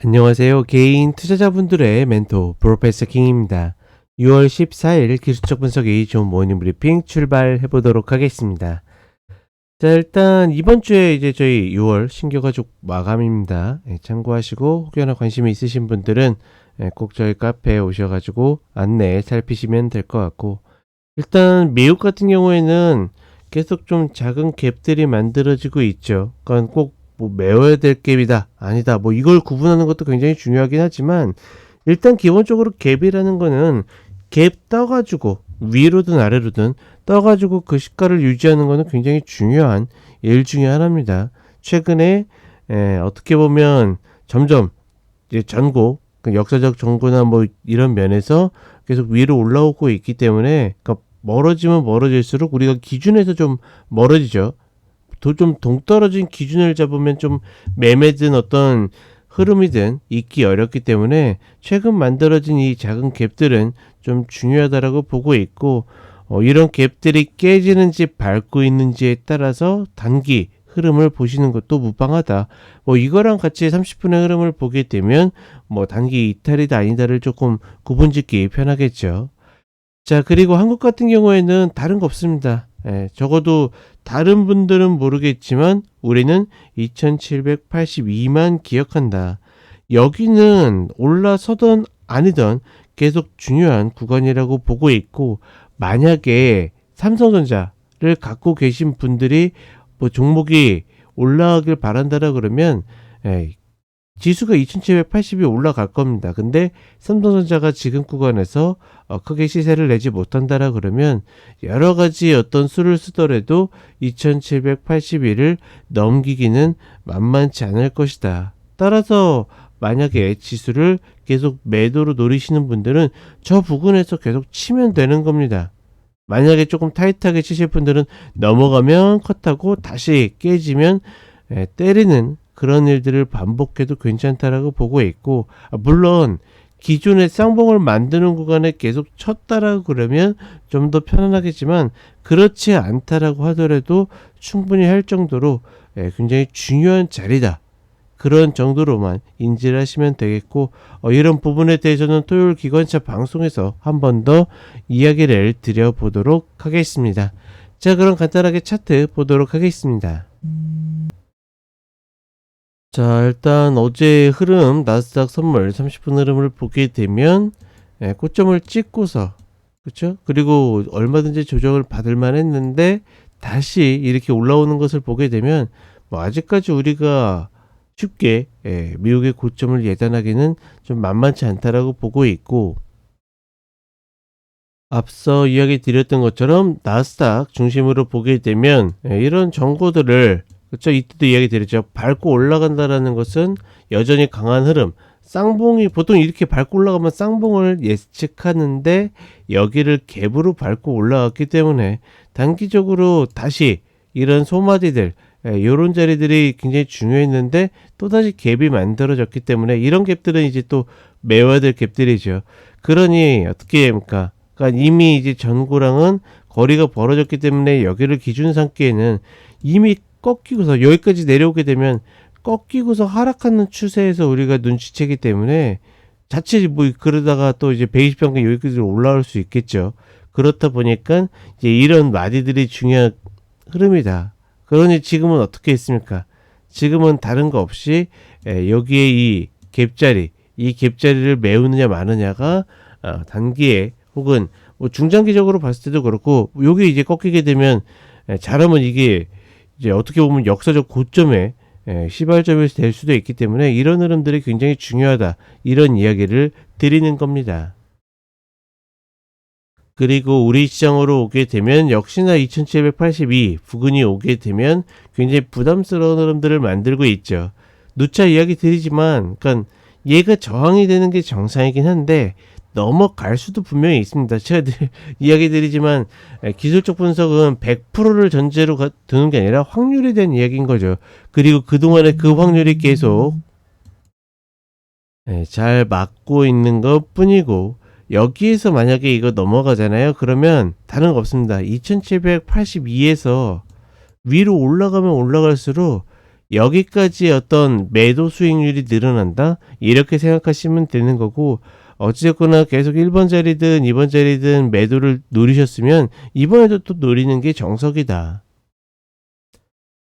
안녕하세요. 개인 투자자분들의 멘토 프로페서 킹입니다. 6월 14일 기술적 분석의 좋은 모닝 브리핑 출발해 보도록 하겠습니다. 자, 일단 이번 주에 이제 저희 6월 신규 가족 마감입니다. 참고하시고 혹여나 관심이 있으신 분들은 꼭 저희 카페에 오셔가지고 안내 살피시면 될 것 같고, 일단 미국 같은 경우에는 계속 좀 작은 갭들이 만들어지고 있죠. 그러니까 꼭 뭐 메워야 될 갭이다, 아니다, 뭐 이걸 구분하는 것도 굉장히 중요하긴 하지만, 일단 기본적으로 갭이라는 거는 갭 떠가지고 위로든 아래로든 떠가지고 그 시가를 유지하는 거는 굉장히 중요한 일 중에 하나입니다. 최근에 어떻게 보면 점점 이제 전고, 그 역사적 전고나 뭐 이런 면에서 계속 위로 올라오고 있기 때문에, 그러니까 멀어지면 멀어질수록 우리가 기준에서 좀 멀어지죠. 좀 동떨어진 기준을 잡으면 좀 매매든 어떤 흐름이든 있기 어렵기 때문에 최근 만들어진 이 작은 갭들은 좀 중요하다라고 보고 있고, 이런 갭들이 깨지는지 밟고 있는지에 따라서 단기 흐름을 보시는 것도 무방하다. 뭐 이거랑 같이 30분의 흐름을 보게 되면 뭐 단기 이탈이다 아니다를 조금 구분짓기 편하겠죠. 자, 그리고 한국 같은 경우에는 다른 거 없습니다. 적어도 다른 분들은 모르겠지만 우리는 2782만 기억한다. 여기는 올라서던 아니던 계속 중요한 구간이라고 보고 있고, 만약에 삼성전자를 갖고 계신 분들이 뭐 종목이 올라가길 바란다라 그러면 지수가 2780이 올라갈 겁니다. 근데 삼성전자가 지금 구간에서 크게 시세를 내지 못한다라 그러면 여러 가지 어떤 수를 쓰더라도 2781을 넘기기는 만만치 않을 것이다. 따라서 만약에 지수를 계속 매도로 노리시는 분들은 저 부근에서 계속 치면 되는 겁니다. 만약에 조금 타이트하게 치실 분들은 넘어가면 컷하고 다시 깨지면 때리는 그런 일들을 반복해도 괜찮다라고 보고 있고, 물론 기존의 쌍봉을 만드는 구간에 계속 쳤다라고 그러면 좀 더 편안하겠지만, 그렇지 않다라고 하더라도 충분히 할 정도로 굉장히 중요한 자리다, 그런 정도로만 인지를 하시면 되겠고, 이런 부분에 대해서는 토요일 기관차 방송에서 한 번 더 이야기를 드려보도록 하겠습니다. 자, 그럼 간단하게 차트 보도록 하겠습니다. 자, 일단 어제의 흐름, 나스닥 선물 30분 흐름을 보게 되면 고점을 찍고서, 그렇죠? 그리고 얼마든지 조정을 받을 만했는데 다시 이렇게 올라오는 것을 보게 되면 뭐 아직까지 우리가 쉽게 미국의 고점을 예단하기는 좀 만만치 않다라고 보고 있고, 앞서 이야기 드렸던 것처럼 나스닥 중심으로 보게 되면 이런 정보들을, 그렇죠, 이때도 이야기 드렸죠. 밟고 올라간다라는 것은 여전히 강한 흐름, 쌍봉이 보통 이렇게 밟고 올라가면 쌍봉을 예측하는데 여기를 갭으로 밟고 올라갔기 때문에 단기적으로 다시 이런 소마디들, 이런 자리들이 굉장히 중요했는데 또다시 갭이 만들어졌기 때문에 이런 갭들은 이제 또 메워야 될 갭들이죠. 그러니 어떻게 합니까? 그러니까 이미 이제 전고랑은 거리가 벌어졌기 때문에 여기를 기준 삼기에는 이미 꺾이고서 여기까지 내려오게 되면 꺾이고서 하락하는 추세에서 우리가 눈치채기 때문에 자칫 뭐 그러다가 또 이제 120평균 여기까지 올라올 수 있겠죠. 그렇다 보니까 이제 이런 마디들이 중요한 흐름이다. 그러니 지금은 어떻게 했습니까? 지금은 다른 거 없이 여기에 이 갭자리, 이 갭자리를 메우느냐 마느냐가 단기에 혹은 뭐 중장기적으로 봤을 때도 그렇고, 여기 이제 꺾이게 되면 잘하면 이게 이제 어떻게 보면 역사적 고점에 시발점이 될 수도 있기 때문에 이런 흐름들이 굉장히 중요하다, 이런 이야기를 드리는 겁니다. 그리고 우리 시장으로 오게 되면 역시나 2782 부근이 오게 되면 굉장히 부담스러운 흐름들을 만들고 있죠. 누차 이야기 드리지만, 그러니까 얘가 저항이 되는 게 정상이긴 한데 넘어갈 수도 분명히 있습니다. 제가 이야기 드리지만 기술적 분석은 100%를 전제로 두는 게 아니라 확률에 대한 이야기인 거죠. 그리고 그동안에 그 확률이 계속 잘 맞고 있는 것 뿐이고, 여기에서 만약에 이거 넘어가잖아요. 그러면 다른 거 없습니다. 2782에서 위로 올라가면 올라갈수록 여기까지 어떤 매도 수익률이 늘어난다? 이렇게 생각하시면 되는 거고, 어찌됐거나 계속 1번 자리든 2번 자리든 매도를 노리셨으면 이번에도 또 노리는 게 정석이다.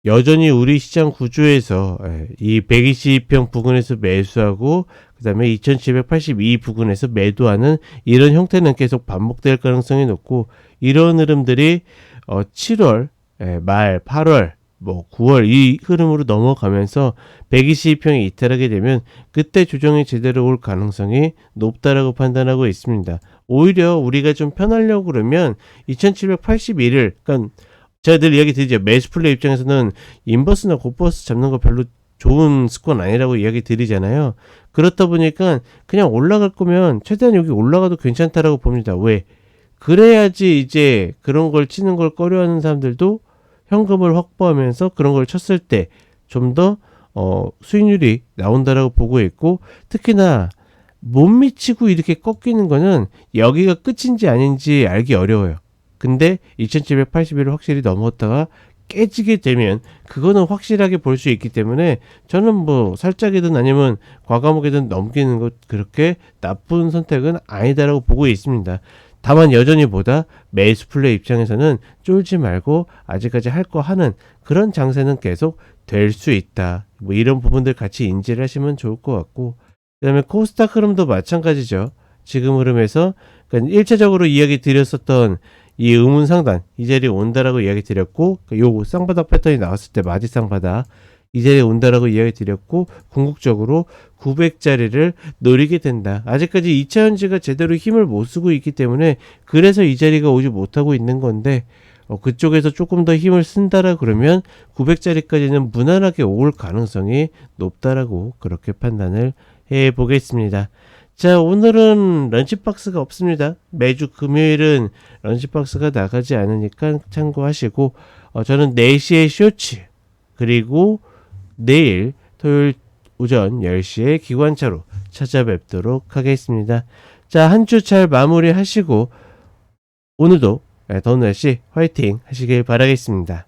여전히 우리 시장 구조에서 이 120평 부근에서 매수하고 그 다음에 2782 부근에서 매도하는 이런 형태는 계속 반복될 가능성이 높고, 이런 흐름들이 7월 말 8월 뭐 9월 이 흐름으로 넘어가면서 120평이 이탈하게 되면 그때 조정이 제대로 올 가능성이 높다라고 판단하고 있습니다. 오히려 우리가 좀 편하려고 그러면 2781을, 그러니까 제가 늘 이야기 드리죠. 매수 플레이 입장에서는 인버스나 곱버스 잡는 거 별로 좋은 습관 아니라고 이야기 드리잖아요. 그렇다 보니까 그냥 올라갈 거면 최대한 여기 올라가도 괜찮다라고 봅니다. 왜? 그래야지 이제 그런 걸 치는 걸 꺼려하는 사람들도 현금을 확보하면서 그런 걸 쳤을 때 좀 더 수익률이 나온다라고 보고 있고, 특히나 못 미치고 이렇게 꺾이는 거는 여기가 끝인지 아닌지 알기 어려워요. 근데 2781을 확실히 넘었다가 깨지게 되면 그거는 확실하게 볼 수 있기 때문에 저는 뭐 살짝이든 아니면 과감하게든 넘기는 것 그렇게 나쁜 선택은 아니다라고 보고 있습니다. 다만 여전히 보다 매수 플레이 입장에서는 쫄지 말고 아직까지 할 거 하는 그런 장세는 계속 될 수 있다. 뭐 이런 부분들 같이 인지를 하시면 좋을 것 같고, 그 다음에 코스닥 흐름도 마찬가지죠. 지금 흐름에서 그러니까 1차적으로 이야기 드렸었던 이 의문 상단 이 자리에 온다라고 이야기 드렸고, 요 쌍바닥 패턴이 나왔을 때 마디 쌍바닥 이 자리에 온다라고 이야기 드렸고, 궁극적으로 900자리를 노리게 된다. 아직까지 2차 현지가 제대로 힘을 못 쓰고 있기 때문에 그래서 이 자리가 오지 못하고 있는 건데, 그쪽에서 조금 더 힘을 쓴다라 그러면 900자리까지는 무난하게 올 가능성이 높다라고 그렇게 판단을 해 보겠습니다. 자, 오늘은 런치박스가 없습니다. 매주 금요일은 런치박스가 나가지 않으니까 참고하시고, 저는 4시에 쇼츠, 그리고 내일 토요일 오전 10시에 기관차로 찾아뵙도록 하겠습니다. 자, 한 주 잘 마무리 하시고 오늘도 더운 날씨 화이팅 하시길 바라겠습니다.